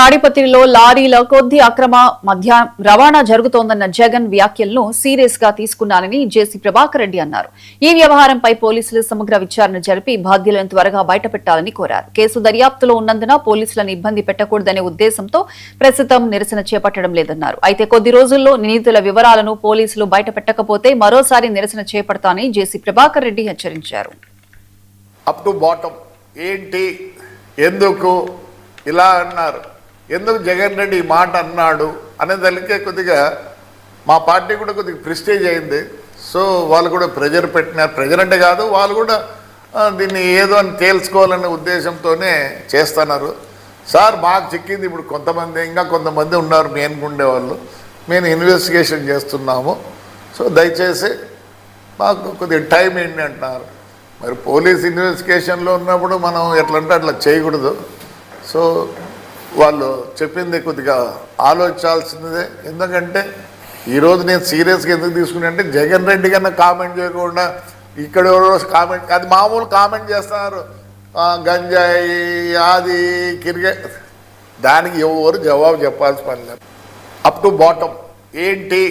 తాడిపత్రిలో లారీల కొద్ది అక్రమ మధ్య రవాణా జరుగుతోందన్న జగన్ వ్యాఖ్యలను సీరియస్ గా తీసుకున్నానని జేసీ ప్రభాకర్ రెడ్డి అన్నారు. ఈ వ్యవహారంపై పోలీసులు సమగ్ర విచారణ జరిపి బాధ్యులను త్వరగా బయటపెట్టాలని కోరారు. కేసు దర్యాప్తులో ఉన్నందున పోలీసులను ఇబ్బంది పెట్టకూడదనే ఉద్దేశంతో ప్రస్తుతం నిరసన చేపట్టడం లేదన్నారు. అయితే కొద్ది రోజుల్లో నిందితుల వివరాలను పోలీసులు బయటపెట్టకపోతే మరోసారి నిరసన చేపడతానని జేసీ ప్రభాకర్ రెడ్డి హెచ్చరించారు. అప్ టు బాటం ఏంటి, ఎందుకు ఇలా అన్నారు, ఎందుకు జగన్ రెడ్డి ఈ మాట అన్నాడు అనేదానికి కొద్దిగా మా పార్టీ కూడా కొద్దిగా ప్రెస్టేజ్ అయింది. సో వాళ్ళు కూడా ప్రెజర్ పెట్టినారు. ప్రెజర్ అంటే కాదు, వాళ్ళు కూడా దీన్ని ఏదో అని తేల్చుకోవాలనే ఉద్దేశంతోనే చేస్తున్నారు. సార్ మాకు చిక్కింది ఇప్పుడు కొంతమంది, ఇంకా కొంతమంది ఉన్నారు మేనుకుండే వాళ్ళు, మేము ఇన్వెస్టిగేషన్ చేస్తున్నాము. సో దయచేసి మాకు కొద్దిగా టైం ఏంటి అంటున్నారు. మరి పోలీస్ ఇన్వెస్టిగేషన్లో ఉన్నప్పుడు మనం ఎట్లంటే అట్లా చేయకూడదు. సో వాళ్ళు చెప్పింది కొద్దిగా ఆలోచించాల్సిందే. ఎందుకంటే ఈరోజు నేను సీరియస్గా ఎందుకు తీసుకున్నా అంటే జగన్ రెడ్డి కన్నా కామెంట్ చేయకుండా ఇక్కడ ఎవరో కామెంట్, అది మామూలు కామెంట్ చేస్తున్నారు, గంజాయి అది క్రికెట్, దానికి ఎవరు జవాబు చెప్పాల్సిన పని లేదు. అప్ టు బాటం ఏంటి